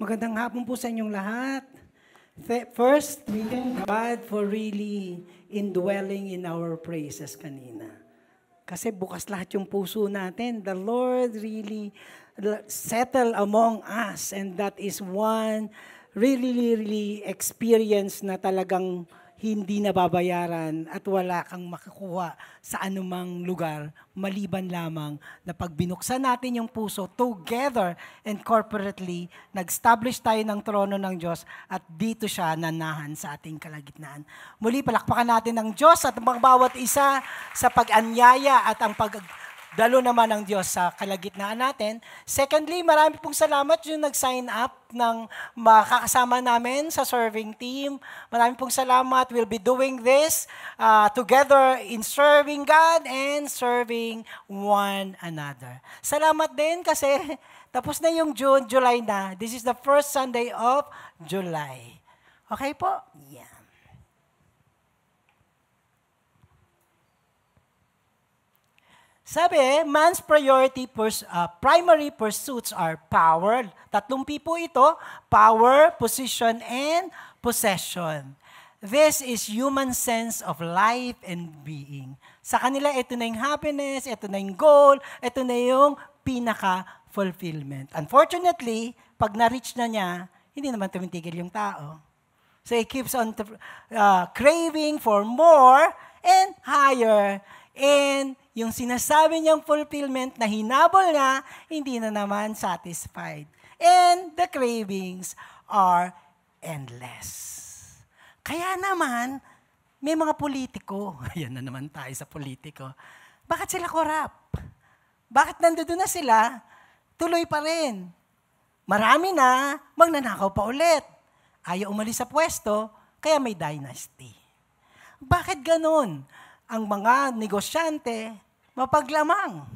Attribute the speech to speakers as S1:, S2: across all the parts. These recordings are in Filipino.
S1: Magandang hapon po sa inyong lahat. First, we thank God for really indwelling in our praises kanina. Kasi bukas lahat yung puso natin. The Lord really settle among us, and that is one really experience na talagang hindi nababayaran at wala kang makakuha sa anumang lugar maliban lamang na pag binuksan natin yung puso together and corporately, nag-establish tayo ng trono ng Diyos at dito siya nanahan sa ating kalagitnaan. Muli, palakpakan natin ng Diyos at ang bawat isa sa pag-anyaya at ang dalo naman ng Diyos sa kalagitnaan natin. Secondly, marami pong salamat yung nag-sign up ng makakasama namin sa serving team. Marami pong salamat. We'll be doing this together in serving God and serving one another. Salamat din kasi tapos na yung June, July na. This is the first Sunday of July. Okay po? Yeah. Sabi, man's primary pursuits are power. 3 po ito, power, position, and possession. This is human sense of life and being. Sa kanila, ito na yung happiness, ito na yung goal, ito na yung pinaka-fulfillment. Unfortunately, pag na-reach na niya, hindi naman tumitigil yung tao. So he keeps on craving for more and higher. And yung sinasabi niyang fulfillment na hinabol niya, hindi na naman satisfied. And the cravings are endless. Kaya naman, may mga politiko, ayan na naman tayo sa politiko, bakit sila corrupt? Bakit nandoon na sila? Tuloy pa rin. Marami na, magnanakaw pa ulit. Ayaw umalis sa pwesto, kaya may dynasty. Bakit ganun? Ang mga negosyante, mapaglamang,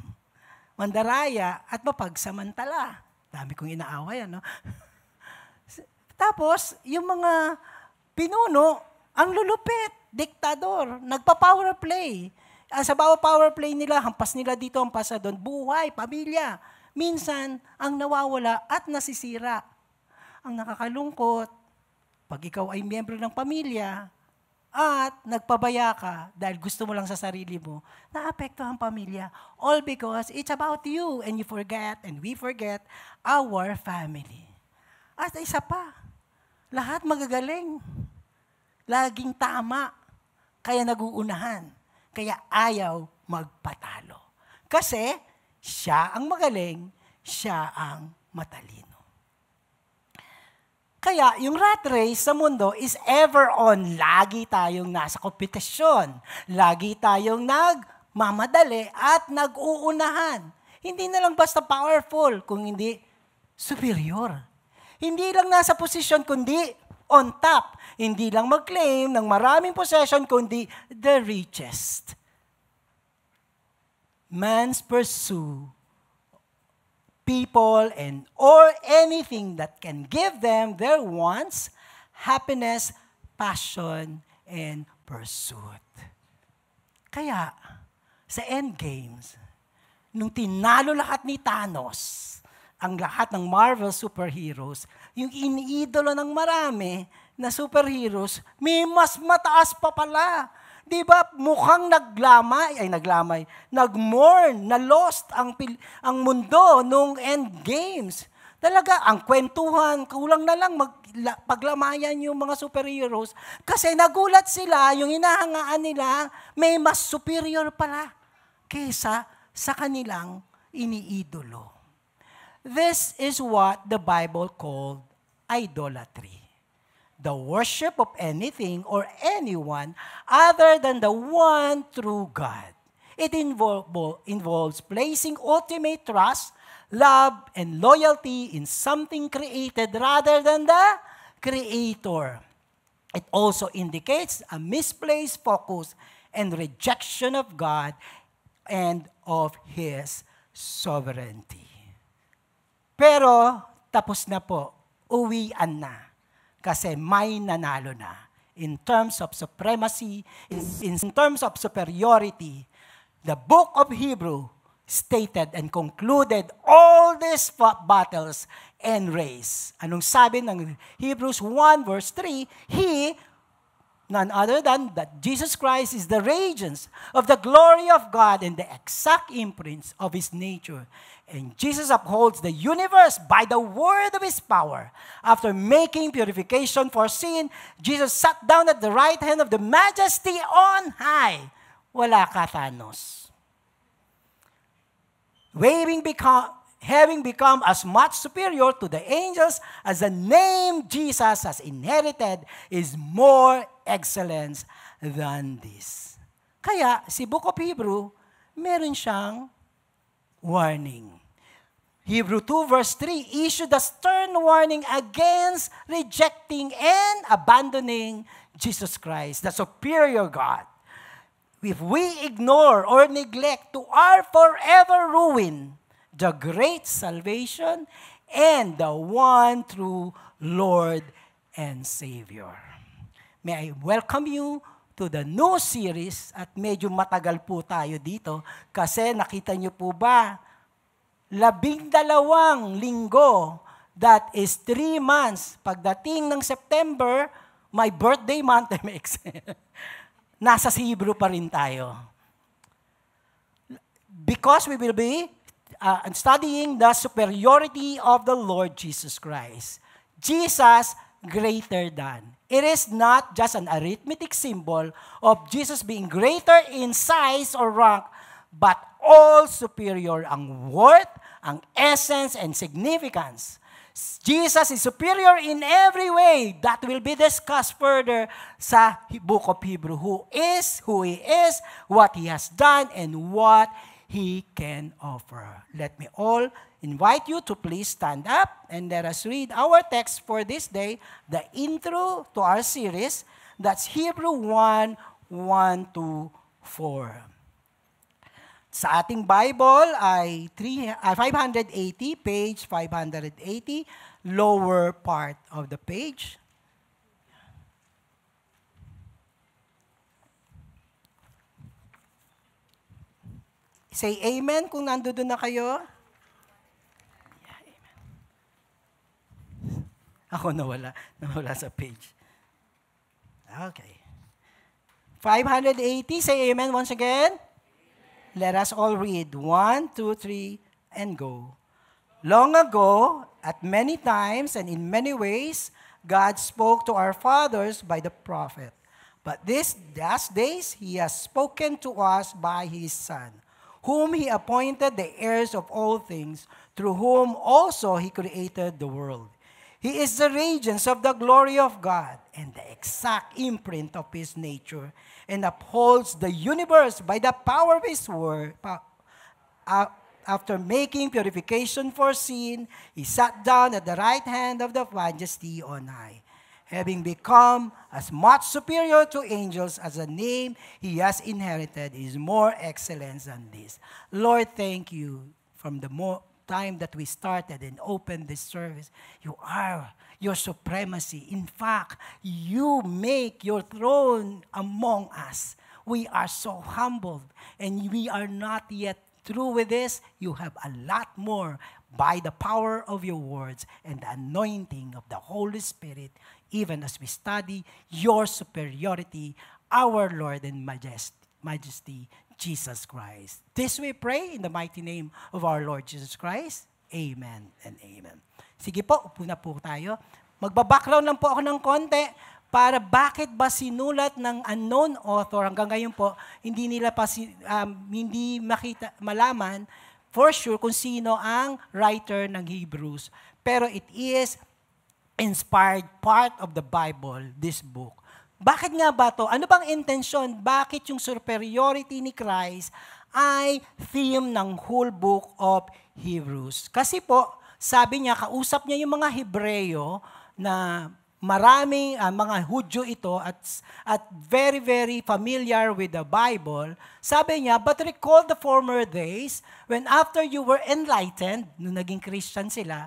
S1: mandaraya, at mapagsamantala. Dami kong inaaway, ano? Tapos, yung mga pinuno, ang lulupit, diktador, nagpa-power play. Sa bawat power play nila, hampas nila dito, hampas na doon, buhay, pamilya. Minsan, ang nawawala at nasisira. Ang nakakalungkot, pag ikaw ay miyembro ng pamilya, at nagpabaya ka dahil gusto mo lang sa sarili mo, naapektuhan ang pamilya. All because it's about you and you forget and we forget our family. At isa pa, lahat magagaling. Laging tama. Kaya naguunahan. Kaya ayaw magpatalo. Kasi siya ang magaling, siya ang matalino. Kaya yung rat race sa mundo is ever on. Lagi tayong nasa kompetisyon. Lagi tayong nagmamadali at nag-uunahan. Hindi na lang basta powerful, kung hindi superior. Hindi lang nasa posisyon, kundi on top. Hindi lang mag-claim ng maraming possession, kundi the richest. Man's pursue people or anything that can give them their wants, happiness, passion, and pursuit. Kaya, sa endgames, nung tinalo lahat ni Thanos, ang lahat ng Marvel superheroes, yung iniidolo ng marami na superheroes, may mas mataas pa pala. Di ba, mukhang nag-mourn, na-lost ang mundo nung end games. Talaga, ang kwentuhan, kulang na lang paglamayan yung mga superheroes kasi nagulat sila, yung hinahangaan nila, may mas superior pala kaysa sa kanilang iniidolo. This is what the Bible called idolatry. The worship of anything or anyone other than the one true God. It involves placing ultimate trust, love, and loyalty in something created rather than the Creator. It also indicates a misplaced focus and rejection of God and of His sovereignty. Pero tapos na po, uwian na. Kasi may nanalo na. In terms of supremacy, in terms of superiority, the book of Hebrew stated and concluded all these battles and race. Anong sabi ng Hebrews 1 verse 3? He, none other than that Jesus Christ is the radiance of the glory of God and the exact imprint of His nature. And Jesus upholds the universe by the word of His power. After making purification for sin, Jesus sat down at the right hand of the Majesty on high. Wala ka, Thanos. Having become as much superior to the angels as the name Jesus has inherited is more excellent than this. Kaya, si Book of Hebrew, meron siyang warning. Hebrew 2 verse 3 issued a stern warning against rejecting and abandoning Jesus Christ, the superior God. If we ignore or neglect to our forever ruin, the great salvation and the one true Lord and Savior. May I welcome you to the new series at medyo matagal po tayo dito kasi nakita niyo po ba, 12 linggo, that is 3 months. Pagdating ng September, my birthday month, nasa Hebrew pa rin tayo. Because we will be studying the superiority of the Lord Jesus Christ. Jesus greater than. It is not just an arithmetic symbol of Jesus being greater in size or rank, but all superior ang worth, ang essence, and significance. Jesus is superior in every way that will be discussed further sa Book of Hebrew. Who He is, what He has done, and what He can offer. Let me all invite you to please stand up and let us read our text for this day, the intro to our series. That's Hebrew 1, 1 to 4. Sa ating Bible ay 580, page 580, lower part of the page. Say amen kung nandoon na kayo. Yeah, amen. Ako nawala sa page. Okay. 580, say amen once again. Let us all read. 1, 2, 3, and go. Long ago, at many times and in many ways, God spoke to our fathers by the prophet. But these last days, He has spoken to us by His Son, whom He appointed the heirs of all things, through whom also He created the world. He is the radiance of the glory of God and the exact imprint of His nature, and upholds the universe by the power of His word. After making purification for sin, He sat down at the right hand of the Majesty on high. Having become as much superior to angels as the name He has inherited is more excellent than this. Lord, thank You from the time that we started and opened this service. You are Your supremacy. In fact, You make Your throne among us. We are so humbled, and we are not yet through with this. You have a lot more by the power of Your words and the anointing of the Holy Spirit, even as we study Your superiority, our Lord and Majesty, Jesus Christ. This we pray in the mighty name of our Lord Jesus Christ. Amen and amen. Sige po, upo na po tayo. Magbabackground lang po ako ng konti para bakit ba sinulat ng unknown author hanggang ngayon po, hindi nila pa hindi malaman for sure kung sino ang writer ng Hebrews. Pero it is inspired part of the Bible, this book. Bakit nga ba to? Ano bang intensyon? Bakit yung superiority ni Christ ay theme ng whole book of Hebrews? Kasi po, sabi niya, kausap niya yung mga Hebreyo na maraming mga Hudyo ito at very, very familiar with the Bible. Sabi niya, but recall the former days when after you were enlightened, nung naging Christian sila,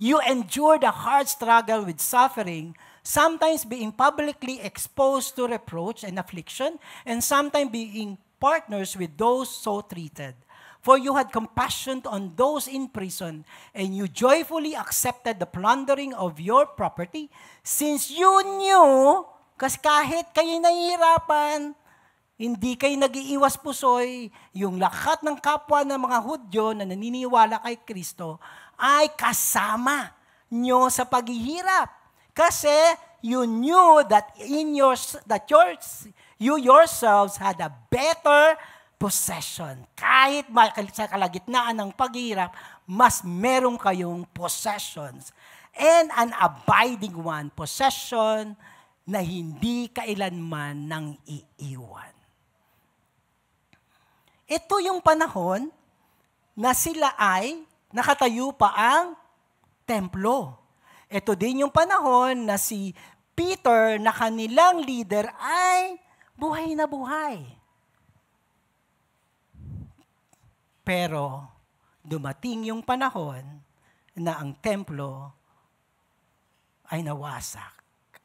S1: you endured a hard struggle with suffering, sometimes being publicly exposed to reproach and affliction, and sometimes being partners with those so treated. For you had compassion on those in prison, and you joyfully accepted the plundering of your property, since you knew, kasi kahit kayo nahihirapan, hindi kayo nag-iiwas pusoy, yung lahat ng kapwa ng mga Hudyo na naniniwala kay Kristo ay kasama nyo sa paghihirap. Kasi you knew that you yourselves had a better possession. Kahit sa kalagitnaan ng paghihirap, mas meron kayong possessions. And an abiding one, possession na hindi kailanman nang iiwan. Ito yung panahon na sila ay nakatayo pa ang templo. Ito din yung panahon na si Peter na kanilang leader ay buhay na buhay. Pero dumating yung panahon na ang templo ay nawasak.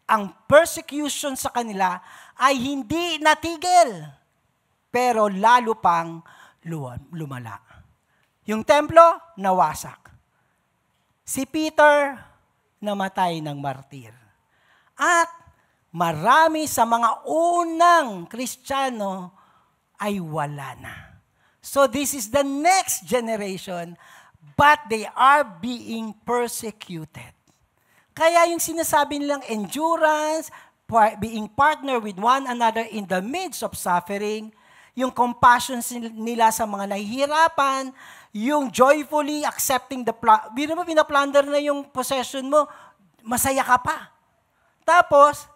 S1: Ang persecution sa kanila ay hindi natigil, pero lalo pang lumala. Yung templo, nawasak. Si Peter, namatay ng martir. At marami sa mga unang Kristiyano ay wala na. So this is the next generation, but they are being persecuted. Kaya yung sinasabi nilang endurance, being partner with one another in the midst of suffering, yung compassion nila sa mga nahihirapan, yung joyfully accepting the biro mo, pinaplunder na yung possession mo, masaya ka pa. Tapos,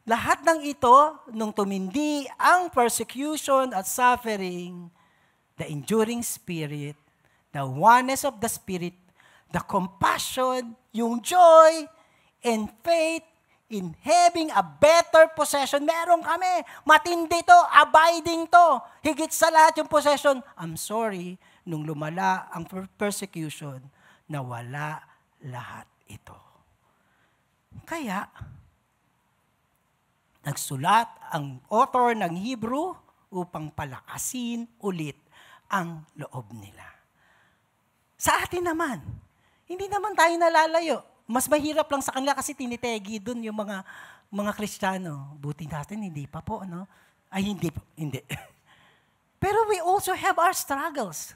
S1: lahat ng ito, nung tumindi ang persecution at suffering, the enduring spirit, the oneness of the spirit, the compassion, yung joy, and faith, in having a better possession. Meron kami. Matindi to, abiding to. Higit sa lahat yung possession. I'm sorry, nung lumala ang persecution, nawala lahat ito. Kaya, nagsulat ang author ng Hebrew upang palakasin ulit ang loob nila. Sa atin naman, hindi naman tayo nalalayo. Mas mahirap lang sa kanila kasi tinitegi dun yung mga Kristiyano. Buti natin, hindi pa po, no? Ay, hindi. Pero we also have our struggles.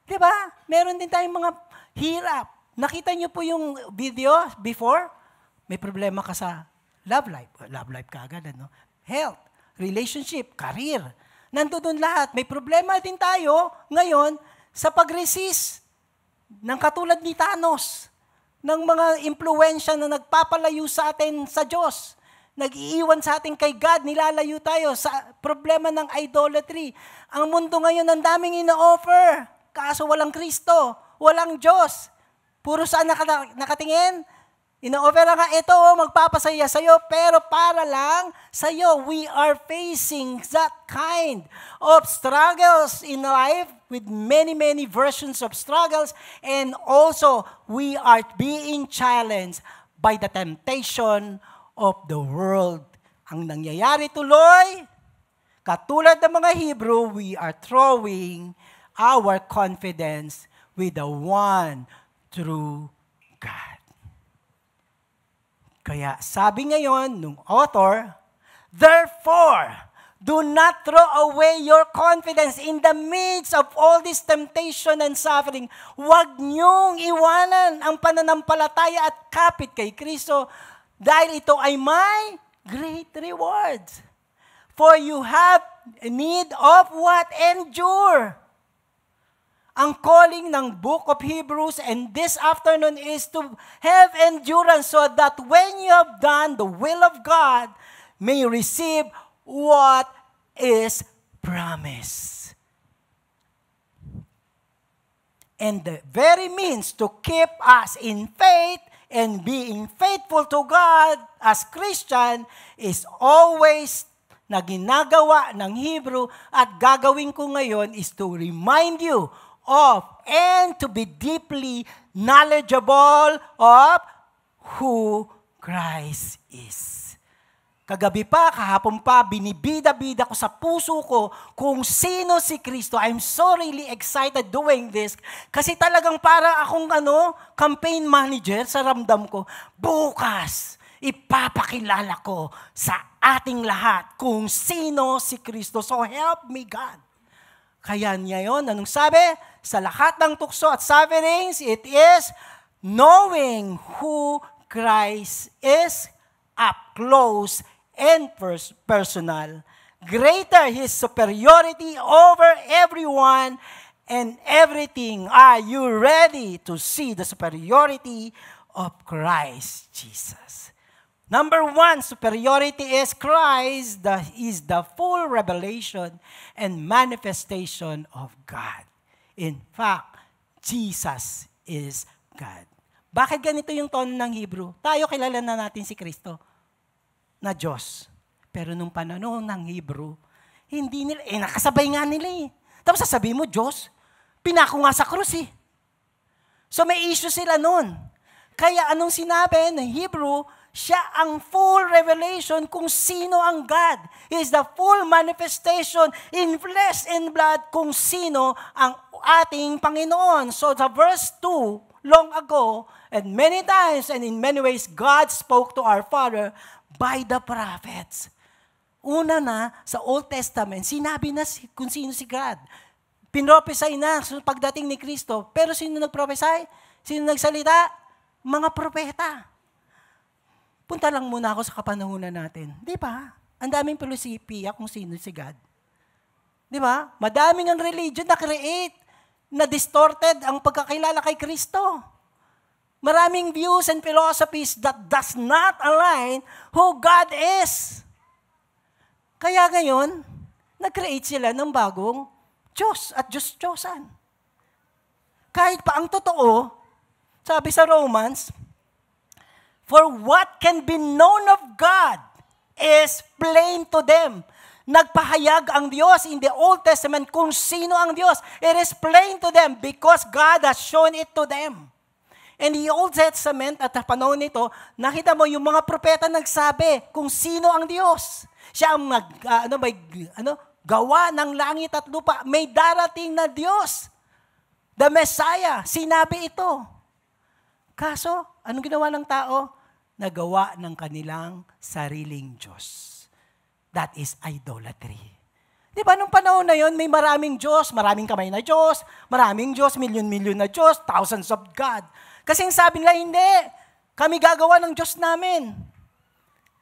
S1: Diba? Meron din tayong mga hirap. Nakita niyo po yung video before? May problema ka sa love life. Love life ka agad, no? Health, relationship, career. Nandun lahat. May problema din tayo ngayon sa pag-resist ng katulad ni Thanos, ng mga impluensya na nagpapalayo sa atin sa Diyos. Nag-iiwan sa atin kay God, nilalayo tayo sa problema ng idolatry. Ang mundo ngayon, ang daming ino-offer. Kaso walang Kristo, walang Diyos. Puro saan nakatingin? Ino-offer nga ito, magpapasaya sa'yo, pero para lang sa'yo. We are facing that kind of struggles in life with many, many versions of struggles, and also we are being challenged by the temptation of the world. Ang nangyayari tuloy, katulad ng mga Hebrew, we are throwing our confidence with the one true God. Kaya sabi ngayon nung author, therefore, do not throw away your confidence in the midst of all this temptation and suffering. Huwag niyong iwanan ang pananampalataya at kapit kay Kristo dahil ito ay may great rewards. For you have need of what? Endure. Ang calling ng book of Hebrews and this afternoon is to have endurance so that when you have done the will of God, may you receive what is promised. And the very means to keep us in faith and being faithful to God as Christian is always na ginagawa ng Hebrew at gagawin ko ngayon is to remind you of and to be deeply knowledgeable of who Christ is. Kagabi pa, kahapon pa, binibida-bida ko sa puso ko kung sino si Kristo. I'm so really excited doing this. Kasi talagang para akong campaign manager sa ramdam ko. Bukas, ipapakilala ko sa ating lahat kung sino si Kristo. So help me God. Kaya niya yun, anong sabi? Sa lahat ng tukso at sufferings, it is knowing who Christ is up close and personal. Greater His superiority over everyone and everything. Are you ready to see the superiority of Christ Jesus? Number 1, superiority is Christ is the full revelation and manifestation of God. In fact, Jesus is God. Bakit ganito yung tono ng Hebrew? Tayo kilala na natin si Kristo na Diyos. Pero nung panahon ng Hebrew, hindi nila, nakasabay nga nila eh. Tapos sasabihin mo, Diyos, pinako nga sa krus eh. So may issue sila nun. Kaya anong sinabi ng Hebrew, siya ang full revelation kung sino ang God. He is the full manifestation in flesh and blood kung sino ang ating Panginoon. So the verse 2, long ago, and many times and in many ways, God spoke to our Father by the prophets. Una na, sa Old Testament, sinabi na kung sino si God. Pinrophesy na sa pagdating ni Kristo. Pero sino nagprophesy? Sino nagsalita? Mga propeta. Punta lang muna ako sa kapanahunan natin. Di ba? Ang daming filosofia kung sino si God. Di ba? Madaming ang religion na create, na distorted ang pagkakilala kay Kristo. Maraming views and philosophies that does not align who God is. Kaya ngayon, nag-create sila ng bagong Diyos at Diyos-Diyosan. Kahit pa ang totoo, sabi sa Romans, for what can be known of God is plain to them. Nagpahayag ang Diyos in the Old Testament kung sino ang Diyos. It is plain to them because God has shown it to them. In the Old Testament at panahon nito, nakita mo yung mga propeta nagsabi kung sino ang Diyos. Siya ang gawa ng langit at lupa. May darating na Diyos. The Messiah. Sinabi ito. Kaso, anong ginawa ng tao? Nagawa ng kanilang sariling Diyos. That is idolatry. Di ba, nung panahon na yon, may maraming Diyos, maraming kamay na Diyos, maraming Diyos, milyon-milyon na Diyos, thousands of God. Kasi sabi nila, hindi, kami gagawa ng Diyos namin.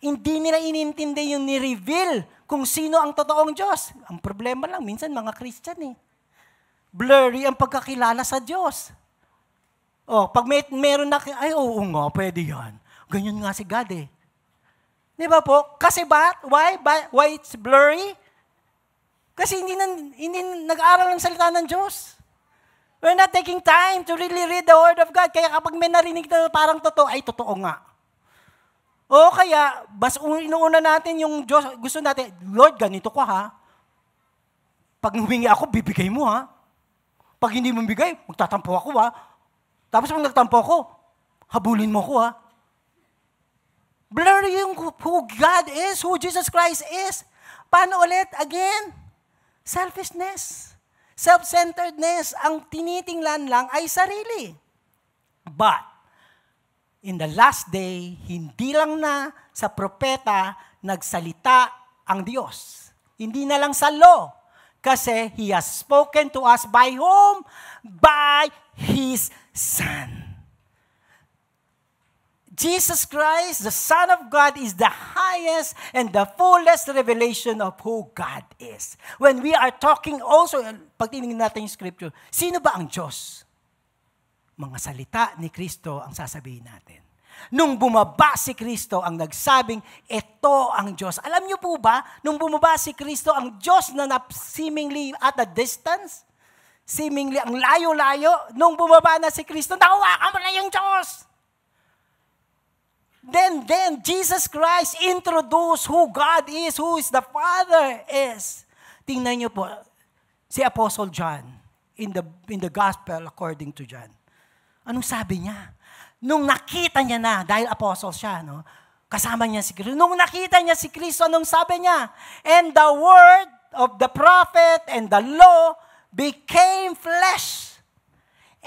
S1: Hindi nila inintindi yung ni-reveal kung sino ang totoong Diyos. Ang problema lang, minsan mga Christian eh. Blurry ang pagkakilala sa Diyos. Pag meron na, ay oo nga, pwede yan. Ganyan nga si God eh. Di ba po? Kasi ba? Why it's blurry? Kasi hindi nag-aaral ng salita ng Diyos. We're not taking time to really read the Word of God. Kaya kapag may narinig na parang totoo, ay totoo nga. O kaya, mas inuuna natin yung Diyos, gusto natin, Lord, ganito ko ha. Pag humingi ako, bibigay mo ha. Pag hindi mo bigay, magtatampo ako ha. Tapos pag nagtampo ako, habulin mo ko ha. Blurry yung who God is, who Jesus Christ is. Paano ulit? Again, selfishness. Self-centeredness, ang tinitingnan lang ay sarili. But, in the last day, hindi lang na sa propeta nagsalita ang Diyos. Hindi na lang sa law. Kasi He has spoken to us by whom? By His Son. Jesus Christ, the Son of God, is the highest and the fullest revelation of who God is. When we are talking also, pag tinignan natin yung scripture, sino ba ang Diyos? Mga salita ni Kristo ang sasabihin natin. Nung bumaba si Kristo, ang nagsabing, ito ang Diyos. Alam niyo po ba, nung bumaba si Kristo, ang Diyos na seemingly at a distance, seemingly ang layo-layo, nung bumaba na si Kristo, nakuha mo na yung Diyos. Then Jesus Christ introduced who God is, who is the Father is. Tingnan niyo po, si Apostle John, in the Gospel according to John. Anong sabi niya? Nung nakita niya na, dahil apostle siya, no? Kasama niya si Kristo. Nung nakita niya si Kristo, anong sabi niya? And the word of the prophet and the law became flesh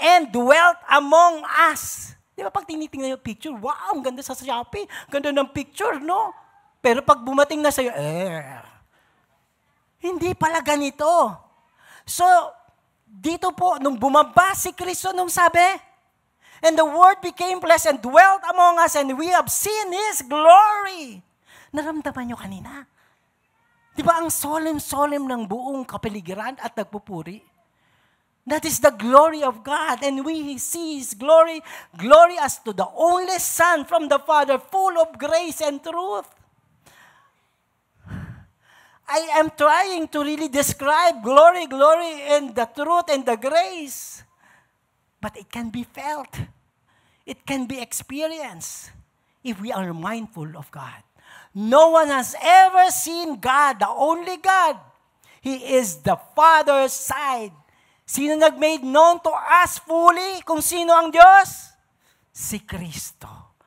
S1: and dwelt among us. Di ba pag tinitingnan yung picture, wow, ang ganda sa Shopee. Ganda ng picture, no? Pero pag bumating na sa'yo, hindi pala ganito. So, dito po, nung bumaba si Kristo, nung sabi, and the Word became flesh and dwelt among us, and we have seen His glory. Naramdaman nyo kanina? Di ba ang solemn-solemn ng buong kapaligiran at nagpupuri? That is the glory of God, and we see His glory, glory as to the only Son from the Father, full of grace and truth. I am trying to really describe glory, and the truth and the grace. But it can be felt. It can be experienced if we are mindful of God. No one has ever seen God, the only God. He is the Father's side. Sino nag-made known to us fully kung sino ang Diyos? Si Kristo.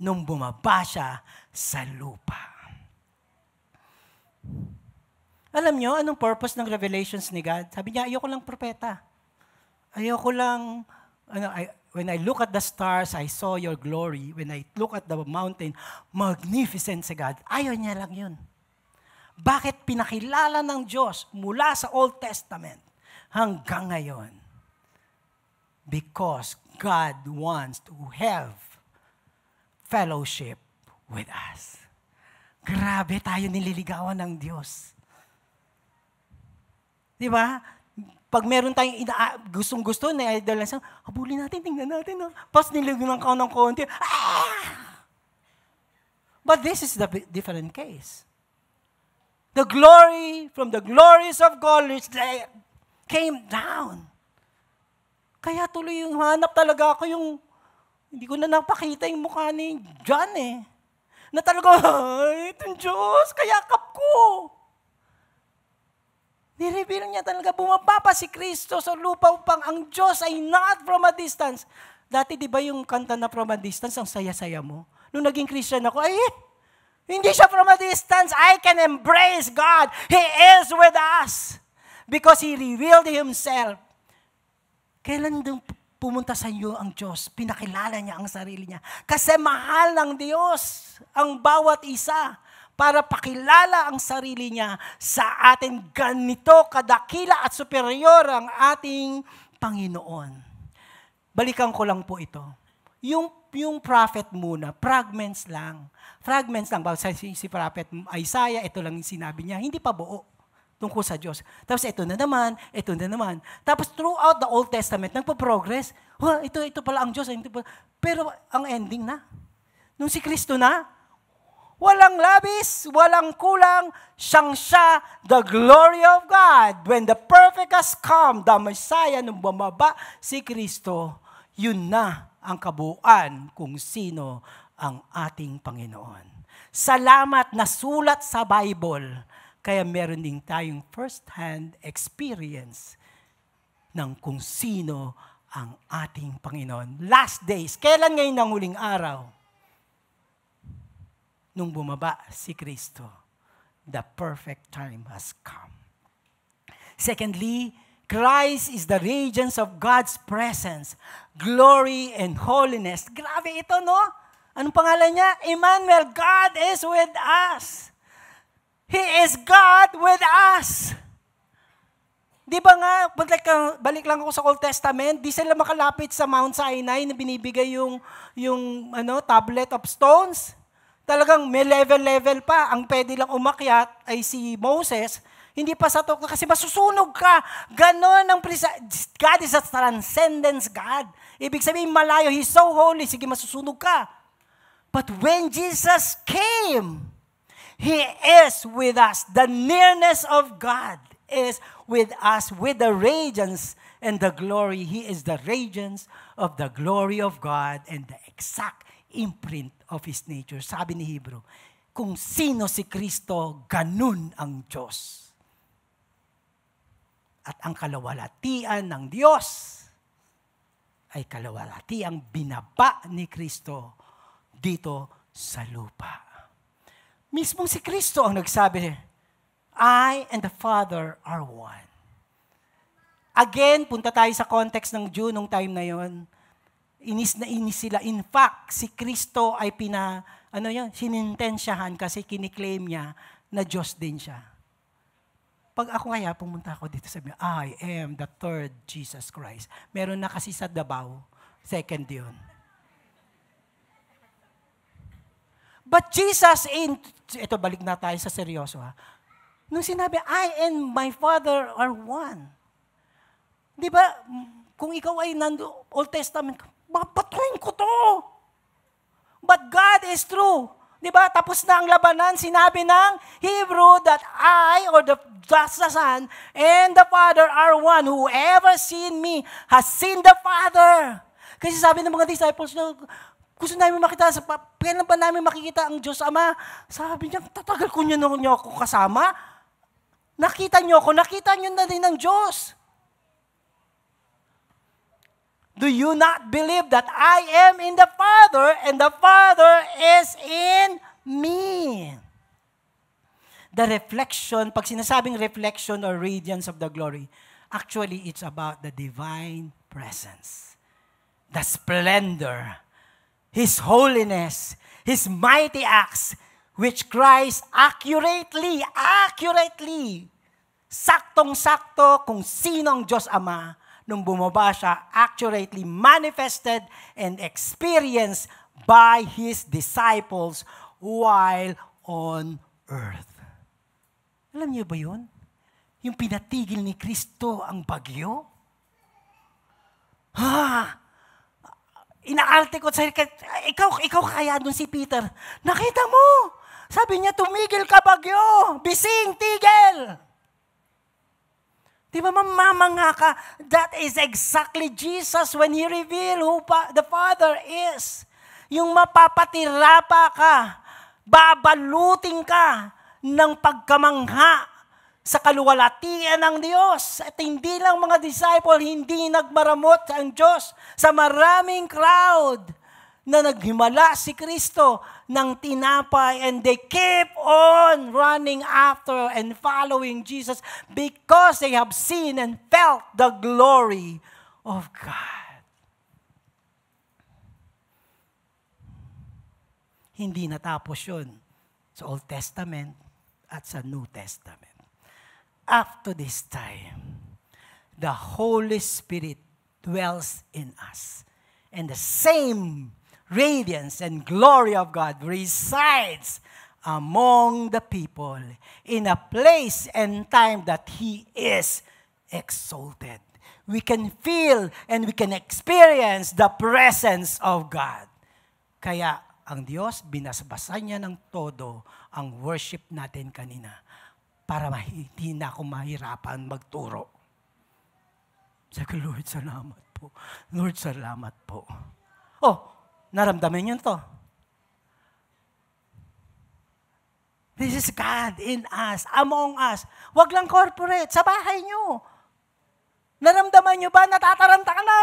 S1: Nung bumaba siya sa lupa. Alam nyo, anong purpose ng revelations ni God? Sabi niya, ayoko lang propeta. Ayoko lang, when I look at the stars, I saw your glory. When I look at the mountain, magnificent si God. Ayaw niya lang yun. Bakit pinakilala ng Diyos mula sa Old Testament hanggang ngayon? Because God wants to have fellowship with us. Grabe tayo nililigawan ng Diyos. Di ba? Pag meron tayong gustong-gusto na idol lang, habulin natin, tingnan natin. Pas niligawan ka ng konti. But this is the different case. The glory from the glories of God came down. Kaya tuloy yung hanap talaga ako yung, hindi ko na napakita yung mukha ni John Na talaga, itong Diyos, kayakap ko. Nireveal niya talaga, bumaba pa si Kristo sa lupa upang ang Diyos ay not from a distance. Dati di ba yung kanta na from a distance, ang saya-saya mo? Nung naging Christian ako, hindi siya from a distance. I can embrace God. He is with us. Because He revealed Himself. Kailan doon pumunta sa iyo ang Diyos? Pinakilala niya ang sarili niya. Kasi mahal ng Diyos ang bawat isa para pakilala ang sarili niya sa atin. Ganito kadakila at superior ang ating Panginoon. Balikan ko lang po ito. Yung prophet muna, fragments lang. Fragments lang. Si prophet Isaiah, ito lang yung sinabi niya. Hindi pa buo tungkol sa Diyos. Tapos ito na naman. Tapos throughout the Old Testament, nagpo-progress. Ito pala ang Diyos. Pero ang ending na. Nung si Kristo na, walang labis, walang kulang, siya, the glory of God. When the perfect has come, the Messiah, nung bumaba si Kristo, yun na ang kabuuan kung sino ang ating Panginoon. Salamat na sulat sa Bible, kaya meron din tayong first-hand experience ng kung sino ang ating Panginoon. Last days, kailan ngayon ang huling araw? Nung bumaba si Kristo, the perfect time has come. Secondly, Christ is the radiance of God's presence, glory and holiness. Grabe ito, no? Anong pangalan niya? Emmanuel, God is with us. He is God with us. Di ba nga, balik lang ako sa Old Testament, di sila makalapit sa Mount Sinai na binibigay yung tablet of stones. Talagang may level pa. Ang pwede lang umakyat ay si Moses. Hindi pa sa to kasi masusunog ka. Ganon ang God is a transcendence God. Ibig sabihin malayo, He's so holy, sige masusunog ka. But when Jesus came, He is with us. The nearness of God is with us, with the radiance and the glory. He is the radiance of the glory of God and the exact imprint of His nature. Sabi ni Hebrew, kung sino si Kristo, ganun ang Diyos. At ang kalawalatian ng Diyos ay kalawalatiang binaba ni Kristo dito sa lupa. Mismong si Kristo ang nagsabi, I and the Father are one. Again, punta tayo sa context ng Jew nung time na yon. Inis na inis sila. In fact, si Kristo ay sinintensyahan kasi kiniklaim niya na Diyos din siya. Pag ako kaya pumunta ako dito, sabi niya, I am the third Jesus Christ. Meron na kasi sa Davao, second yun. But Jesus, ito balik na tayo sa seryoso ha. Nung sinabi, I and my Father are one. Di ba, kung ikaw ay Old Testament, mapatuin ko to. But God is true. Di ba, tapos na ang labanan, sinabi ng Hebrew that I, or the Son, and the Father are one. Whoever seen me has seen the Father. Kasi sabi ng mga disciples, gusto namin makita, kailan ba namin makikita ang Diyos Ama? Sabi niya, tatagal ko niyo ako kasama. Nakita niyo na din ang Diyos. Do you not believe that I am in the Father and the Father is in me? The reflection, pag sinasabing reflection or radiance of the glory, actually it's about the divine presence. The splendor, His holiness, His mighty acts, which Christ accurately, saktong-sakto kung sino ang Diyos Ama, nung bumaba siya, accurately manifested and experienced by His disciples while on earth. Alam niyo ba yun? Yung pinatigil ni Kristo ang bagyo? Inaarte ko sa ikaw kaya dun si Peter. Nakita mo? Sabi niya, tumigil ka bagyo. Bising, tigil. Di ba mamamangha ka? That is exactly Jesus when He revealed who the Father is. Yung mapapatira pa ka, babalutin ka ng pagkamangha sa kaluwalhatian ng Diyos. At hindi lang mga disciple, hindi nagmaramot ang Diyos sa maraming crowd na naghimala si Kristo ng tinapay, and they keep on running after and following Jesus because they have seen and felt the glory of God. Hindi natapos yun sa Old Testament at sa New Testament. Up to this time, the Holy Spirit dwells in us, and the same radiance and glory of God resides among the people in a place and time that He is exalted. We can feel and we can experience the presence of God. Kaya ang Diyos, binasbasan niya ng todo ang worship natin kanina para hindi na ako mahirapan magturo. Sabi ko, Lord, salamat po. Lord, salamat po. Naramdaman niyo to. This is God in us, among us. Wag lang corporate, sa bahay niyo. Naramdaman niyo ba? Natataranta ka na.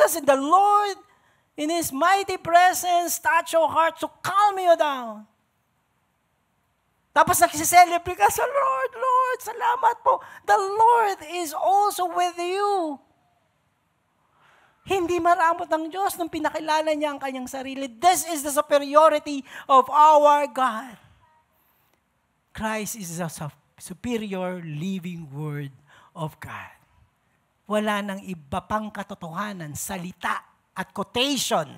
S1: The Lord, in His mighty presence, touch your heart to calm you down. Tapos nagsiselebrate ka sa Lord, Lord, salamat po. The Lord is also with you. Hindi maramot ng Diyos nung pinakilala niya ang kanyang sarili. This is the superiority of our God. Christ is the superior living word of God. Wala nang iba pang katotohanan, salita at quotation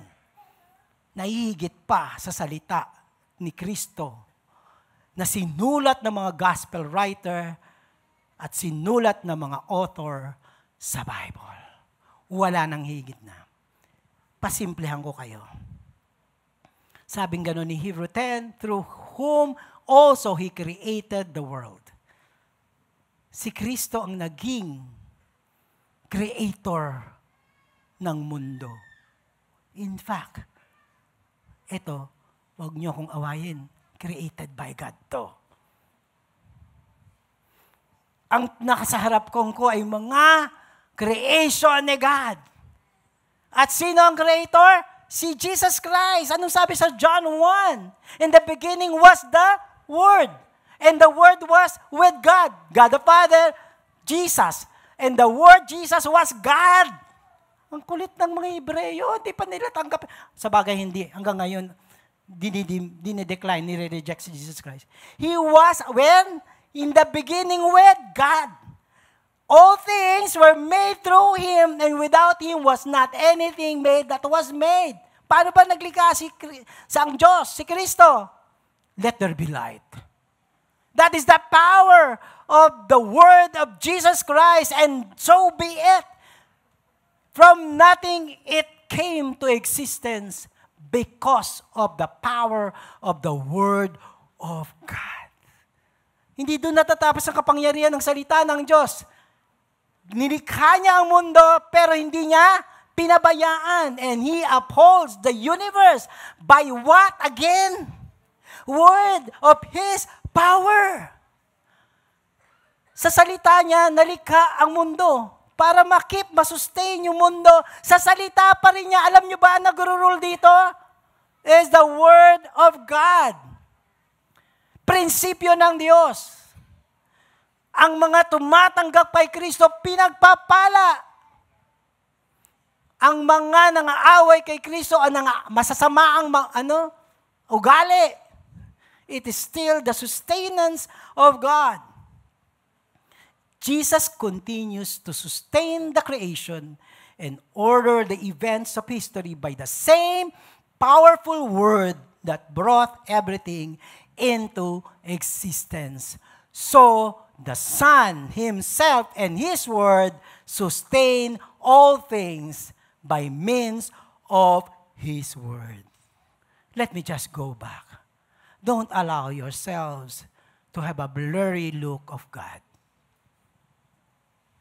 S1: na hihigit pa sa salita ni Kristo na sinulat ng mga gospel writer at sinulat ng mga author sa Bible. Wala nang higit na. Pasimplehan ko kayo. Sabing gano'n ni Hebrew 10, through whom also He created the world. Si Kristo ang naging creator ng mundo. In fact, ito, wag niyo akong awayin. Created by God to. Ang nakasaharap ko ay mga creation ni God. At sino ang creator? Si Jesus Christ. Anong sabi sa John 1? In the beginning was the Word. And the Word was with God. God the Father, Jesus. And the Word Jesus was God. Ang kulit ng mga Hebreyo, hindi pa nila tanggap. Sa bagay, hindi. Hanggang ngayon, dinidecline, nire-reject si Jesus Christ. He was, in the beginning with God. All things were made through Him, and without Him was not anything made that was made. Paano ba naglikha sa ang Diyos, si Kristo? Let there be light. That is the power of the Word of Jesus Christ, and so be it. From nothing, it came to existence because of the power of the Word of God. Hindi doon natatapos ang kapangyarihan ng salita ng Diyos. Nilikha niya ang mundo, pero hindi niya pinabayaan. And He upholds the universe by what again? Word of His power. Sa salita niya, nalikha ang mundo. Para masustain yung mundo. Sa salita pa rin niya, alam niyo ba ang nagro-rule dito? Is the Word of God. Prinsipyo ng Diyos. Ang mga tumatanggap kay Kristo, pinagpapala. Ang mga nangaaway kay Kristo, ang masasamaang ugali. It is still the sustenance of God. Jesus continues to sustain the creation and order the events of history by the same powerful Word that brought everything into existence. So, the Son Himself and His Word sustain all things by means of His Word. Let me just go back. Don't allow yourselves to have a blurry look of God.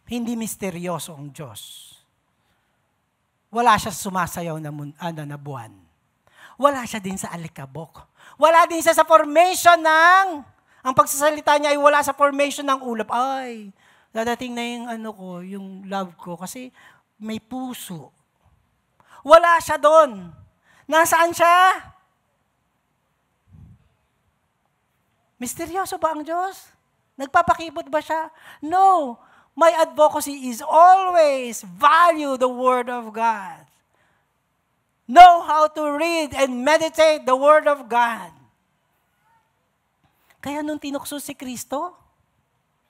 S1: Hindi misteryoso ang Diyos. Wala siya sumasayaw na buwan. Wala siya din sa alikabok. Wala din siya sa formation ang pagsasalita niya ay wala sa formation ng ulap. Ay, dadating na yung love ko kasi may puso. Wala siya doon. Nasaan siya? Misteryoso ba ang Diyos? Nagpapakipot ba siya? No. My advocacy is always value the Word of God. Know how to read and meditate the Word of God. Kaya nung tinukso si Kristo,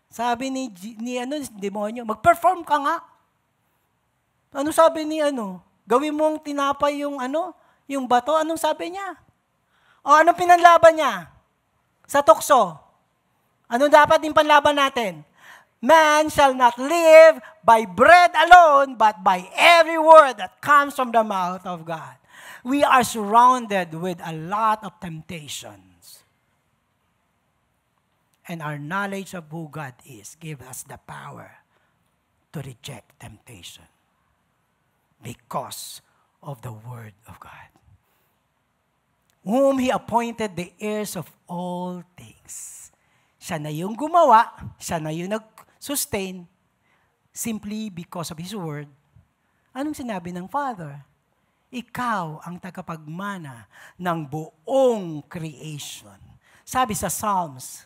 S1: sabi ni demonyo, mag-perform ka nga. Ano sabi ni gawin mong tinapay yung bato. Anong sabi niya? O anong pinanlaban niya? Sa tukso. Ano dapat din panlaban natin? Man shall not live by bread alone, but by every word that comes from the mouth of God. We are surrounded with a lot of temptations. And our knowledge of who God is gives us the power to reject temptation because of the Word of God. Whom He appointed the heirs of all things. Siya na yung gumawa, siya na yung sustain simply because of His Word. Anong sinabi ng Father? Ikaw ang tagapagmana ng buong creation. Sabi sa Psalms,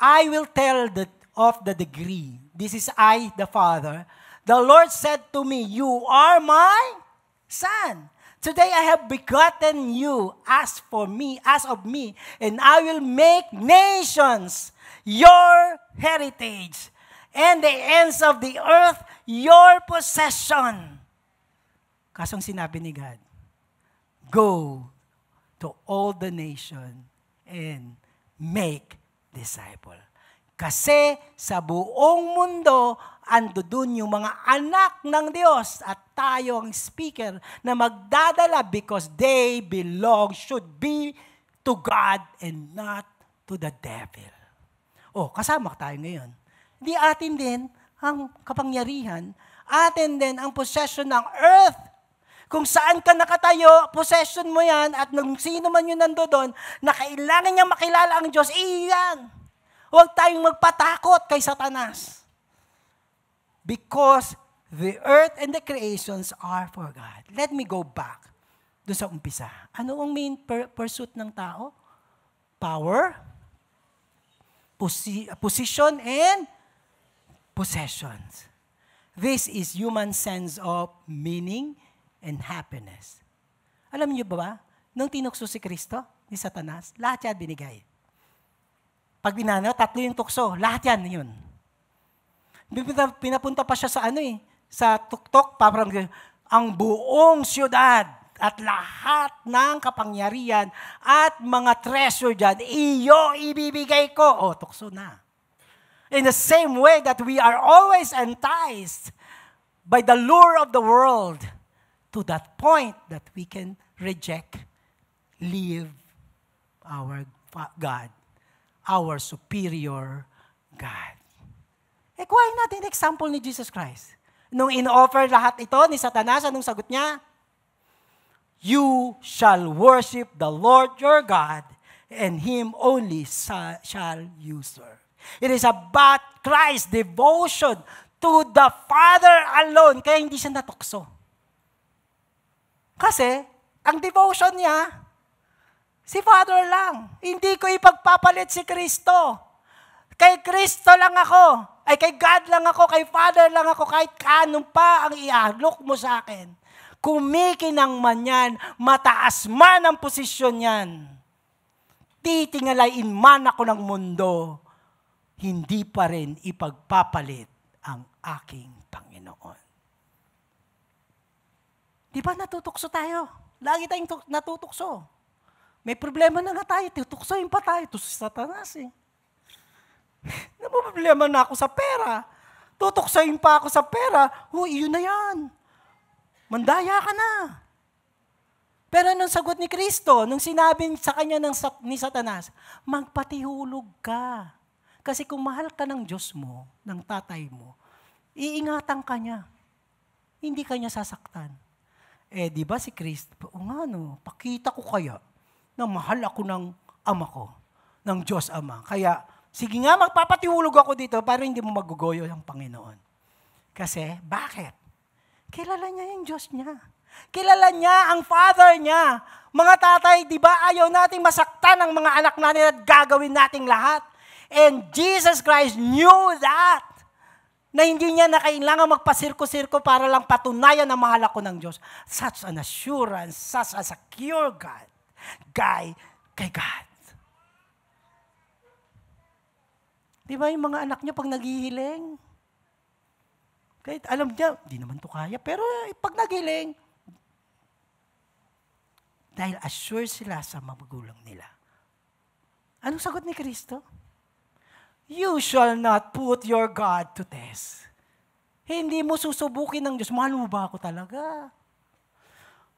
S1: I will tell of the degree. This is I, the Father. The Lord said to me, you are my Son. Today I have begotten you as of me, and I will make nations your heritage, and the ends of the earth, your possession. Kasong sinabi ni God, go to all the nation and make disciple. Kasi sa buong mundo, ando dun yung mga anak ng Diyos at tayo ang speaker na magdadala because they should be to God and not to the devil. Kasama tayo ngayon. Di atin din ang kapangyarihan, atin din ang possession ng earth. Kung saan ka nakatayo, possession mo yan, at nung sino man yun nando doon, na kailangan niyang makilala ang Diyos, iyan. Huwag tayong magpatakot kay Satanas. Because the earth and the creations are for God. Let me go back doon sa umpisa. Ano ang main pursuit ng tao? Power, position and possessions. This is human sense of meaning and happiness. Alam niyo ba, nung tinukso si Kristo, ni Satanas, lahat yan binigay. Pag binano, 3 yung tukso, lahat yan yun. Pinapunta pa siya sa tuktok, parang ang buong siyudad at lahat ng kapangyarihan at mga treasure dyan, iyo ibibigay ko. O, tukso na. In the same way that we are always enticed by the lure of the world to that point that we can reject, leave our God, our superior God. Kuhain natin example ni Jesus Christ. Nung in-offer lahat ito ni Satanas, anong sagot niya? You shall worship the Lord your God, and Him only shall you serve. It is about Christ's devotion to the Father alone. Kaya hindi siya natukso. Kasi, ang devotion niya, si Father lang. Hindi ko ipagpapalit si Kristo. Kay Kristo lang ako. Ay, kay God lang ako. Kay Father lang ako. Kahit kanong pa ang ialok mo sa akin. Kumikinang man yan, mataas man ang posisyon yan. Titingalain man ako ng mundo, hindi pa rin ipagpapalit ang aking Panginoon. Di ba natutukso tayo? Lagi tayong natutukso. May problema na nga tayo, tutuksoin pa tayo. Ito si Satanas Problema na ako sa pera. Tutuksoin pa ako sa pera. Iyon na yan. Mandaya ka na. Pero nung sagot ni Kristo, nung sinabi sa kanya ni Satanas, magpatihulog ka. Kasi kung mahal ka ng Diyos mo, ng tatay mo, iingatan ka niya. Hindi ka niya sasaktan. Di ba si Kristo, pakita ko kaya na mahal ako ng ama ko, ng Diyos Ama. Kaya, sige nga, magpapatihulog ako dito para hindi mo magugoyo ang Panginoon. Kasi, bakit? Kilala niya yung Diyos niya. Kilala niya ang Father niya. Mga tatay, di ba ayaw nating masaktan ang mga anak natin at gagawin nating lahat? And Jesus Christ knew that. Na hindi niya na kailangan magpasirko-sirko para lang patunayan na mahal ako ng Diyos. Such an assurance, such a secure God. Kay God. Di ba yung mga anak niya pag naghihiling? Kahit alam niya, di naman to kaya. Pero pag naghiling, dahil assure sila sa magulang nila. Anong sagot ni Kristo? You shall not put your God to test. Hindi mo susubukin ng Diyos. Mahal mo ba ako talaga?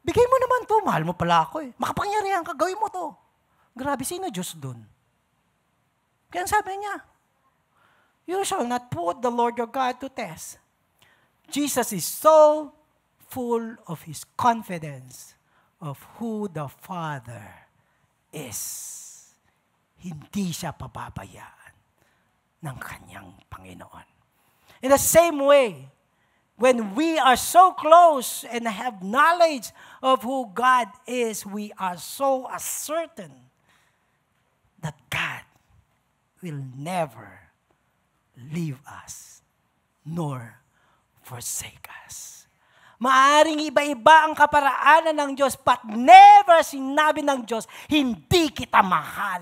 S1: Bigay mo naman to. Mahal mo pala ako Makapangyarihan ka, gawin mo to. Grabe, sino Diyos dun? Kaya sabi niya, you shall not put the Lord your God to test. Jesus is so full of His confidence of who the Father is. Hindi siya pababayaan ng kanyang Panginoon. In the same way, when we are so close and have knowledge of who God is, we are so certain that God will never leave us nor forsake us. Maaring iba-iba ang kaparaanan ng Diyos, but never sinabi ng Diyos, hindi kita mahal.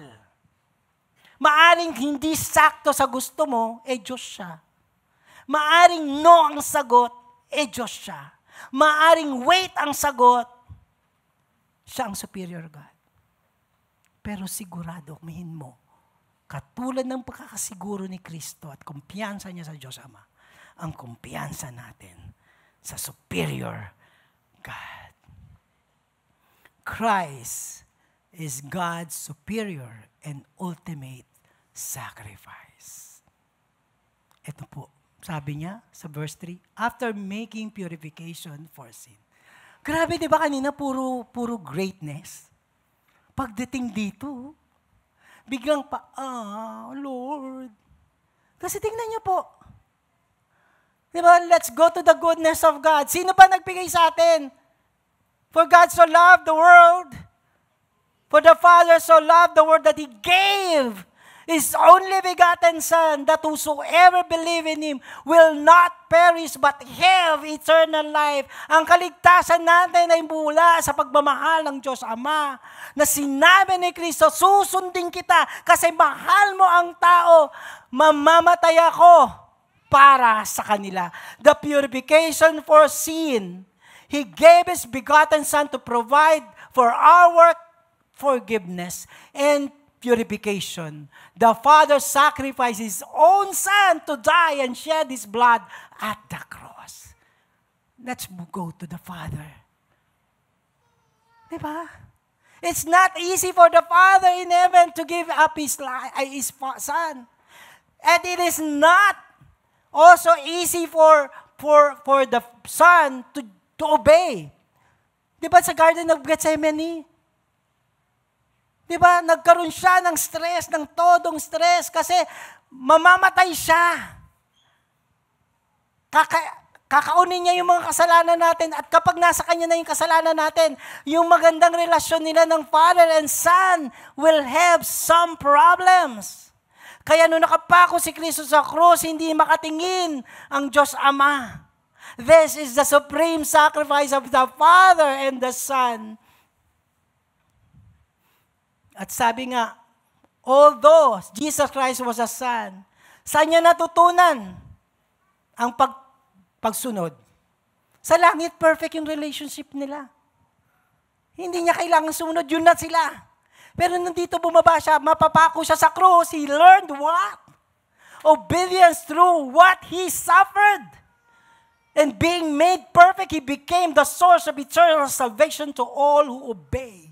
S1: Maaring hindi sakto sa gusto mo, Diyos siya. Maaring no ang sagot, Diyos siya. Maaring wait ang sagot, siya ang superior God. Pero sigurado, umihin mo, katulad ng pagkakasiguro ni Kristo at kumpiyansa niya sa Diyos Ama, ang kumpiyansa natin sa superior God. Christ is God's superior and ultimate sacrifice. Ito po, sabi niya sa verse 3, after making purification for sin. Grabe, di ba kanina puro greatness? Pagdating dito, biglang Lord. Kasi tingnan niyo po, di ba, let's go to the goodness of God. Sino ba nagbigay sa atin? For God so loved the world, for the Father so loved the world that He gave His only begotten Son, that whosoever believe in Him will not perish but have eternal life. Ang kaligtasan natin ay mula sa pagmamahal ng Diyos Ama, na sinabi ni Kristo, susundin kita kasi mahal mo ang tao, mamamatay ako para sa kanila. The purification for sin. He gave His begotten Son to provide for our forgiveness and purification. The Father sacrificed His own Son to die and shed His blood at the cross. Let's go to the Father. Diba? It's not easy for the Father in heaven to give up His Son. And it is not also easy for the Son to obey. Diba sa Garden of Gethsemane? Diba, nagkaroon siya ng stress, ng todong stress, kasi mamamatay siya. Kakaunin niya yung mga kasalanan natin, at kapag nasa kanya na yung kasalanan natin, yung magandang relasyon nila ng Father and Son will have some problems. Kaya nung nakapako si Kristo sa krus, hindi makatingin ang Diyos Ama. This is the supreme sacrifice of the Father and the Son. At sabi nga, although Jesus Christ was a Son, saan niya natutunan ang pagsunod? Sa langit, perfect yung relationship nila. Hindi niya kailangan sumunod, yun na sila. Pero nandito bumaba siya, mapapako siya sa cross, He learned what? Obedience through what He suffered. And being made perfect, He became the source of eternal salvation to all who obey.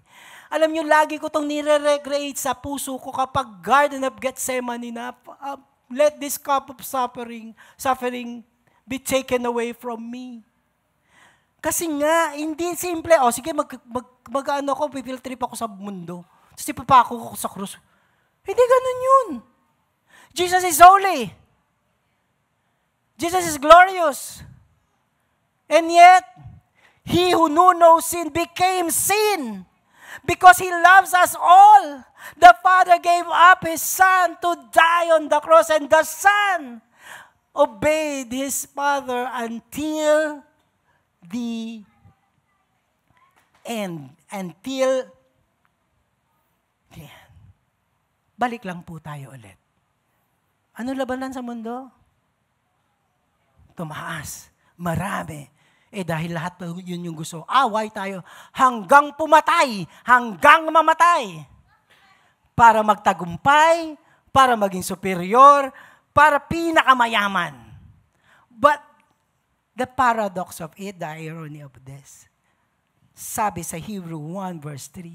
S1: Alam niyo, lagi ko itong nire-recreate sa puso ko kapag Garden of Gethsemane na, let this cup of suffering be taken away from me. Kasi nga, hindi simple, sige, mag-ano ko, pipil trip ako sa mundo. Tapos ipapako ko sa krus. Hindi ganun yun. Jesus is holy. Jesus is glorious. And yet, He who knew no sin became sin because He loves us all. The Father gave up His Son to die on the cross, and the Son obeyed His Father until the end. Until the end. Balik lang po tayo ulit. Ano labanan sa mundo? Tumaas. Marami. Dahil lahat yun yung gusto. Away tayo hanggang pumatay, hanggang mamatay. Para magtagumpay, para maging superior, para pinakamayaman. But the paradox of it, the irony of this, sabi sa Hebrew 1 verse 3,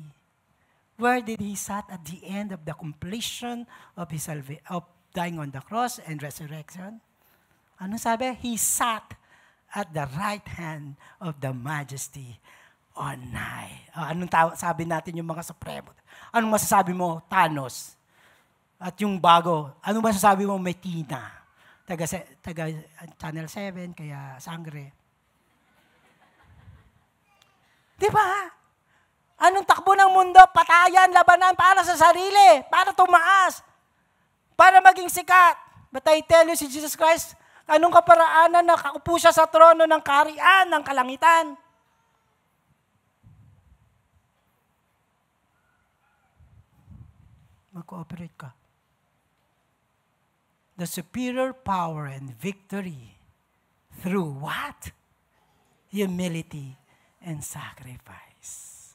S1: where did He sat at the end of the completion of His of dying on the cross and resurrection? Ano sabi? He sat at the right hand of the majesty on high. Anong sabi natin yung mga supremo? Anong masasabi mo, Thanos? At yung bago, anong masasabi mo, Metina? Taga Channel 7, kaya Sangre. Di ba? Anong takbo ng mundo? Patayan, labanan para sa sarili, para tumaas, para maging sikat. But I tell you, si Jesus Christ, anong kaparaanan na nakaupo siya sa trono ng kaharian ng kalangitan? Mag-cooperate ka. The superior power and victory through what? Humility and sacrifice.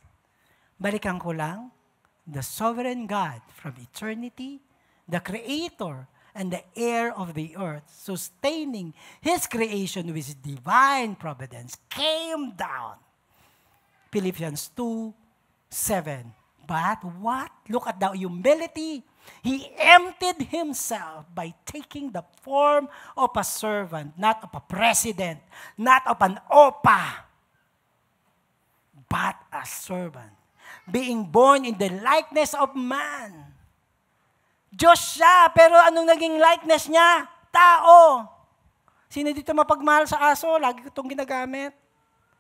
S1: Balikan ko lang, the sovereign God from eternity, the Creator, and the heir of the earth, sustaining His creation with divine providence, came down. Philippians 2:7. But what? Look at the humility. He emptied Himself by taking the form of a servant, not of a president, not of an opa, but a servant, being born in the likeness of man. Diyos siya, pero anong naging likeness niya? Tao. Sino dito mapagmahal sa aso? Lagi ko itong ginagamit.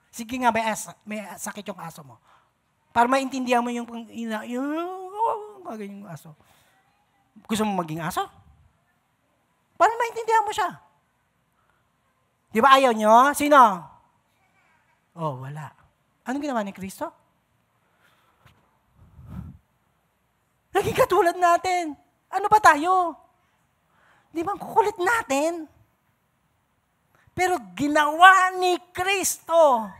S1: Sige nga, may sakit yung aso mo. Para maintindihan mo yung aso. Gusto mo maging aso? Paano maintindihan mo siya? Di ba ayaw nyo? Sino? Oh, wala. Anong ginawa ni Kristo? Naging katulad natin. Ano ba tayo? Di ba, kukulit natin? Pero ginawa ni Kristo.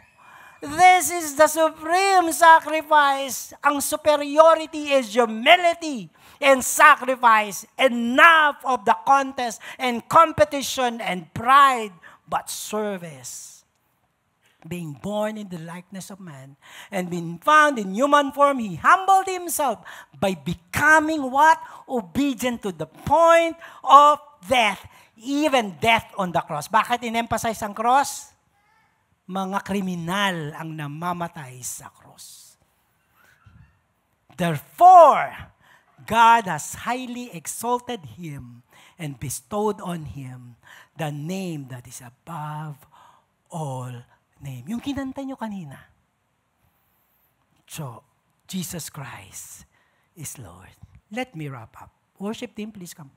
S1: This is the supreme sacrifice. Ang superiority is humility and sacrifice. Enough of the contest and competition and pride, but service. Being born in the likeness of man and being found in human form, He humbled Himself by becoming what? Obedient to the point of death. Even death on the cross. Bakit in-emphasize ang cross? Mga kriminal ang namamatay sa cross. Therefore, God has highly exalted Him and bestowed on Him the name that is above all name. Yung kinanta nyo kanina. So, Jesus Christ is Lord. Let me wrap up. Worship team, please come.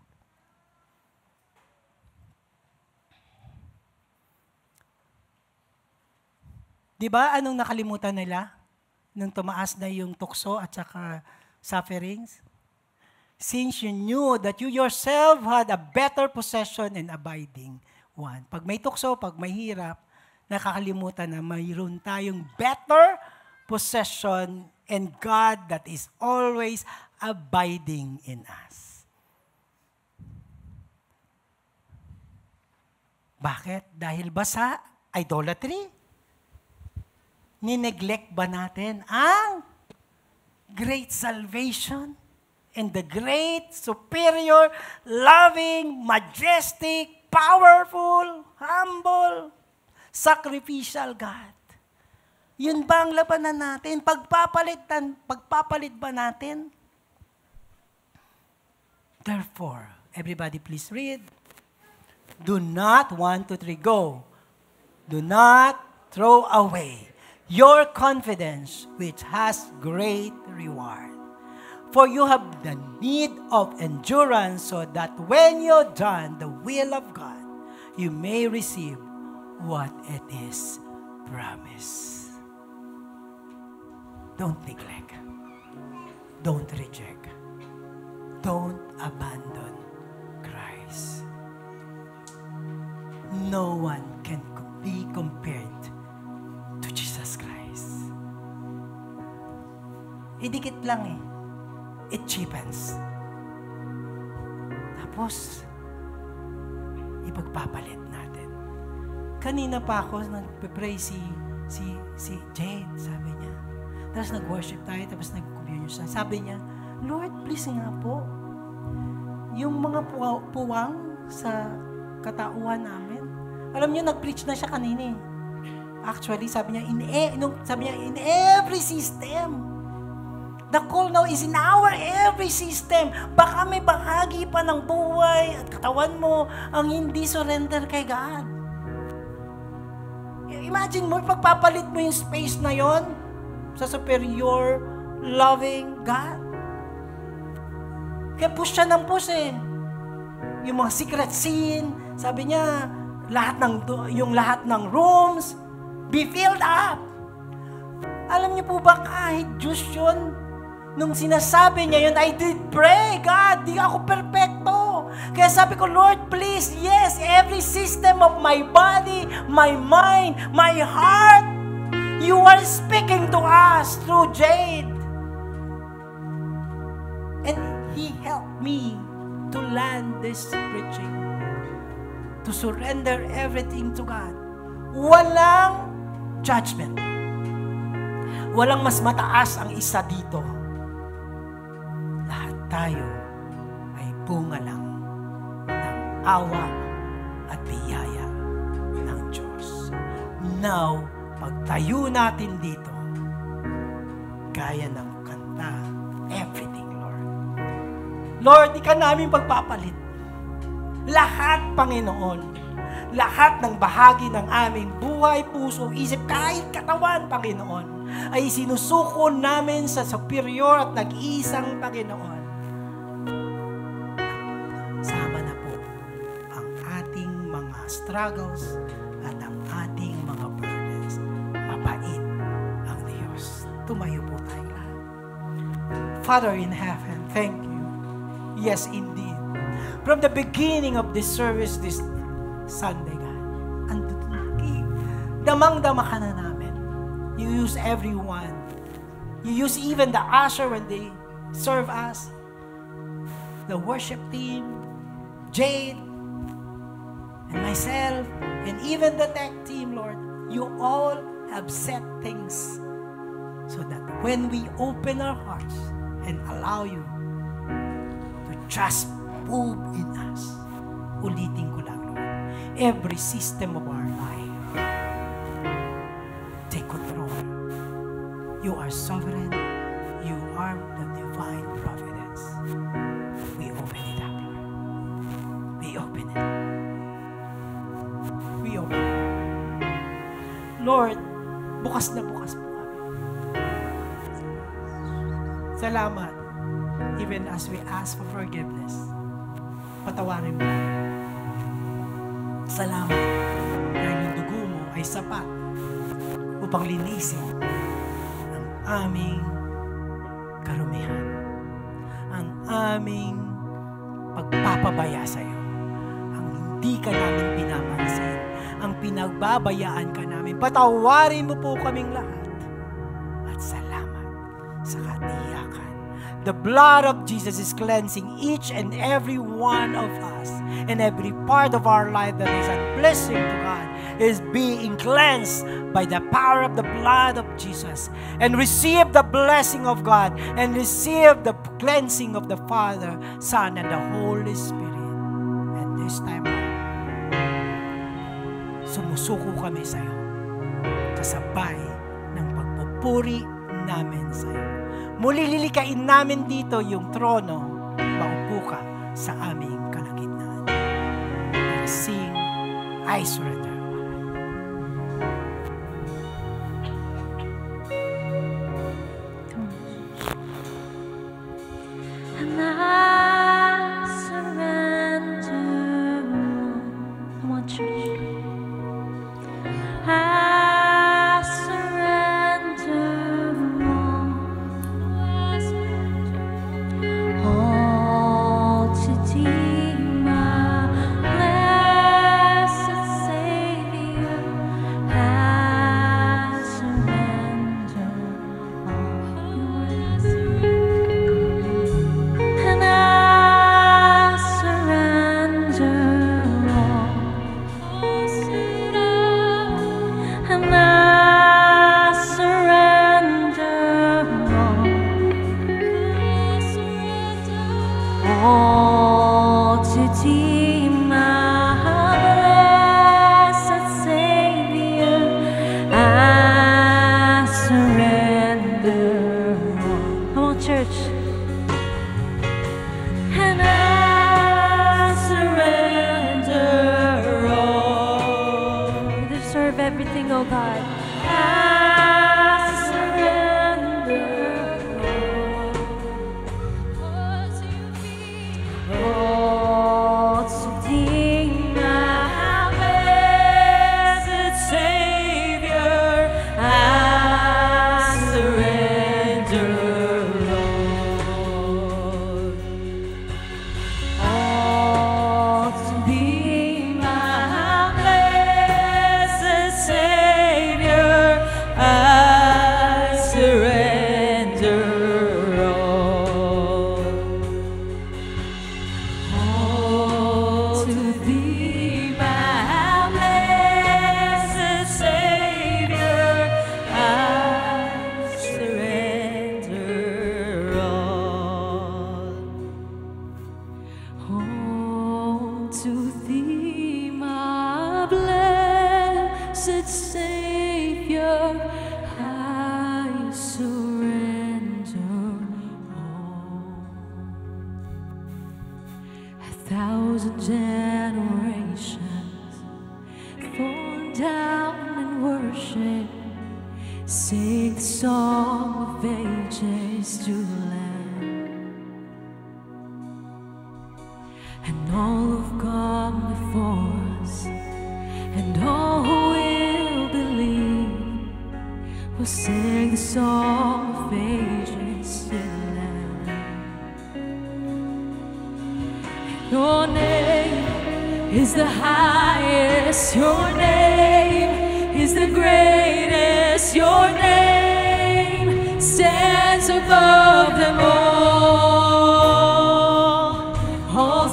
S1: Di ba anong nakalimutan nila nung tumaas na yung tukso at saka sufferings? Since you knew that you yourself had a better possession and abiding one. Pag may tukso, pag may hirap, nakakalimutan na mayroon tayong better possession and God that is always abiding in us. Bakit? Dahil ba sa idolatry? Nineglect ba natin ang great salvation and the great, superior, loving, majestic, powerful, humble, sacrificial God? Yun ba ang labanan natin? Pagpapalit ba natin? Therefore, everybody please read. Do not, 1, 2, 3, go. Do not throw away your confidence, which has great reward. For you have the need of endurance, so that when you're done the will of God, you may receive what it is promised. Don't neglect. Don't reject. Don't abandon Christ. No one can be compared to Jesus Christ. Idikit lang eh. It cheapens. Tapos, ipagpapalit natin. Kanina pa ako, nagpe-pray si Jade, sabi niya. Tapos nag-worship tayo, tapos nag-communion siya. Sabi niya, Lord, please nga po, yung mga puwang sa katauhan namin. Alam niyo, nag-preach na siya kanina eh. Actually, sabi niya, in every system. The call now is in our every system. Baka may bahagi pa ng buhay at katawan mo ang hindi surrender kay God. Imagine mo, pagpapalit mo yung space na yon sa superior, loving God. Kaya push siya ng push eh. Yung mga secret scene, sabi niya, lahat ng rooms, be filled up. Alam niyo po ba, kahit Diyos yun, nung sinasabi niya yun, I did pray, God, di ako perfecto. Kaya sabi ko, Lord, please, yes, every system of my body, my mind, my heart, you are speaking to us through Jade. And He helped me to land this preaching, to surrender everything to God. Walang judgment. Walang mas mataas ang isa dito. Lahat tayo ay bunga lang ng awa at biyaya ng Diyos. Now, pagtayo natin dito, gaya ng kanta, everything, Lord. Lord, di ka namin pagpapalit. Lahat, Panginoon. Lahat ng bahagi ng aming buhay, puso, isip, kahit katawan, Panginoon, ay sinusuko namin sa superior at nag-iisang Panginoon. struggles at ang ating mga burdens. Mabait ang Diyos. Tumayo po tayong lahat. Father in heaven, thank you. Yes, indeed. From the beginning of this service this Sunday, God, damang-dama ka na namin. You use everyone. You use even the usher when they serve us. The worship team, Jade, and myself, and even the tech team, Lord. You all have set things so that when we open our hearts and allow you to just move in us, ulitin ko lang, Lord, every system of our life, take control. You are sovereign. You are the divine providence. We open it up, Lord. We open it. We open it. Lord, bukas na bukas po kami. Salamat. Even as we ask for forgiveness, patawarin mo. Salamat. Dahil yung dugo mo ay sapat upang linisin ang aming karumihan, ang aming pagpapabaya sa iyo, ang hindi ka namin pinapansin, ang pinagbabayaan ka namin. Patawarin mo po kaming lahat. At salamat sa katiyakan. The blood of Jesus is cleansing each and every one of us, and every part of our life that is a blessing to God is being cleansed by the power of the blood of Jesus. And receive the blessing of God, and receive the cleansing of the Father, Son, and the Holy Spirit. And this time, sumusuko kami sa iyo, kasabay ng pagpupuri namin sa iyo. Muli lilikain namin dito yung trono, maupo ka sa aming kalagitnaan. Let us sing, I Surrender.
S2: And I surrender. Come on, church. I surrender all to thee, my blessed Savior. I surrender all. And I surrender all. And I surrender all to thee, my blessed Savior. I surrender all. Come on, church. And I surrender all. You deserve everything, oh God. I surrender all to thee, my blessed Savior. I surrender all to thee, my blessed Savior. I surrender all to thee, my blessed Savior. I surrender all to thee, my blessed Savior. I surrender all. 1,000 generations fall down and worship, sing the song of ages to the Lamb. And all who've come before us will sing the song of ages to the Lamb. Your name is the highest, your name is the greatest, your name stands above them all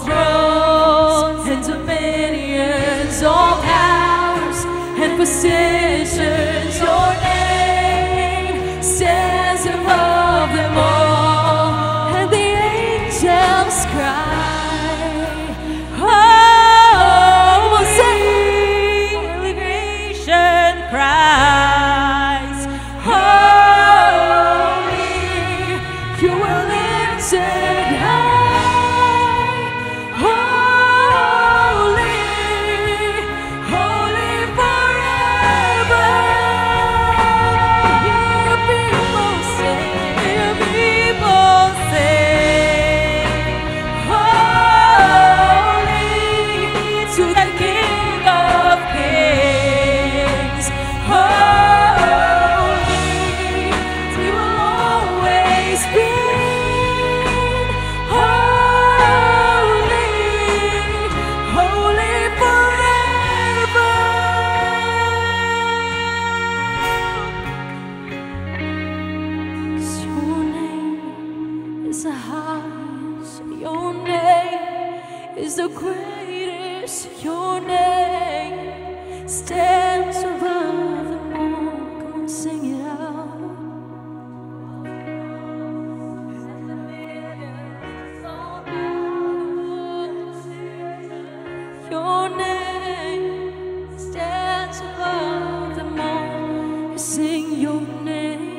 S2: thrones and dominions, all powers and positions, your name stands above them all, and the angels cry. Cries, holy, you are lifted high, holy, holy forever. Hear people sing, hear people sing, holy to the King of Kings. Holy, He will always be. Holy, holy forever. Your name is the highest. Your name is the greatest. Your name stands above them all. Come on, sing it out. Your name stands above them all. Sing your name.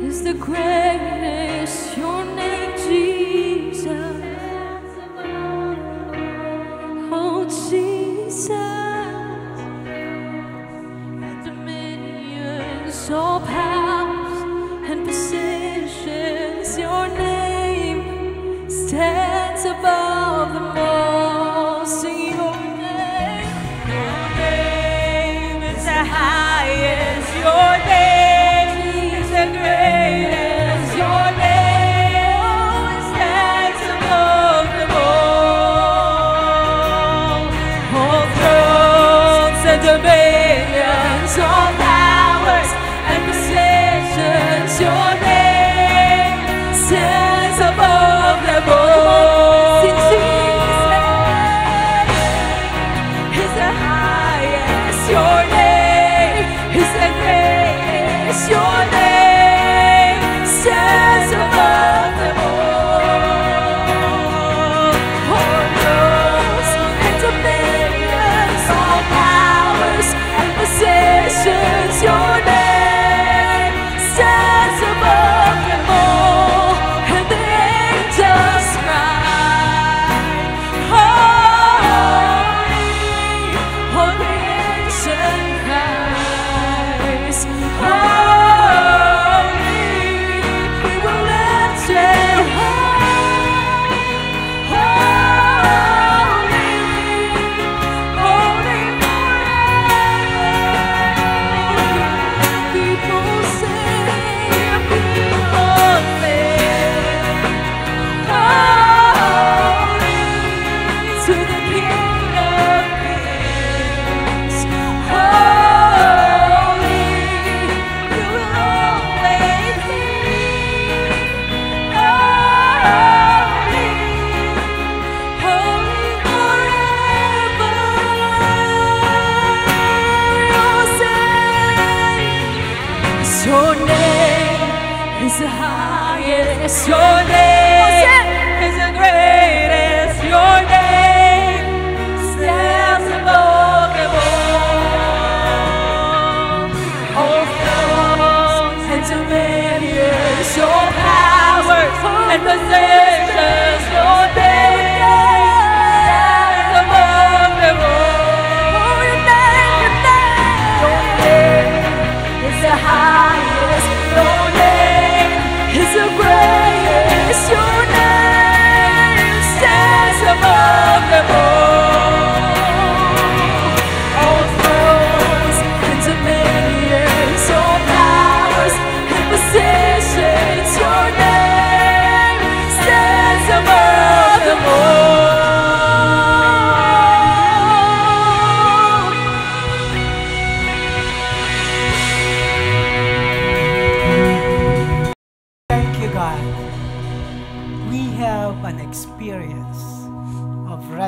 S2: Is the greatest. Your name, Jesus. Oh, Jesus, and dominions, all powers and positions, your name stands above them all. Sing your name. Your name is the highest. Your name is the greatest. Your name stands above them all thrones and dominions, all powers and positions, your name stands above them all. Sing Jesus, is the highest, your name is the greatest, your name stands above them all. All thrones and dominions, all powers and positions, your name stands above them all, and the angels cry, holy, holy ancient cries, holy, we will lift it high, holy, holy forever. People sing, people sing, holy to the King of Kings. Holy, you will always be. Holy, holy forever. You'll sing. Your name is the highest. Your name is the greatest. Your name stands above them all. All thrones and dominions, your powers and positions, your name stands above them all. Your name is the highest. Your name is the greatest. Your name stands above them all.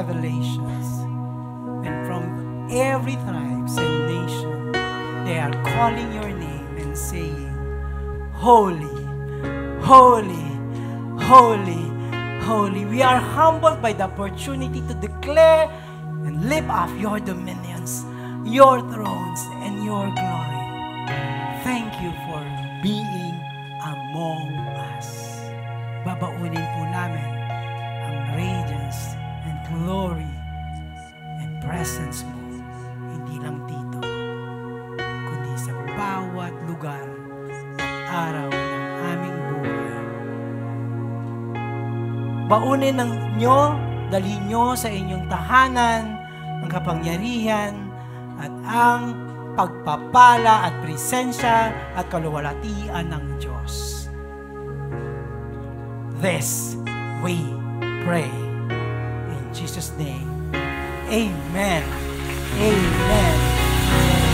S1: revelations. And from every tribes and nation, they are calling your name and saying, Holy, holy, holy, holy. We are humbled by the opportunity to declare and lift up your dominions, your thrones, and your glory. Thank you for being among us. Babaunin po namin ang radiance and glory and presence mo, hindi lang dito, kundi sa bawat lugar at araw ng aming buhay. Baunin ng nyo, dalhin nyo sa inyong tahanan ang kapangyarihan at ang pagpapala at presensya at kaluwalhatian ng Diyos. This we pray. In Jesus' name, Amen. Amen.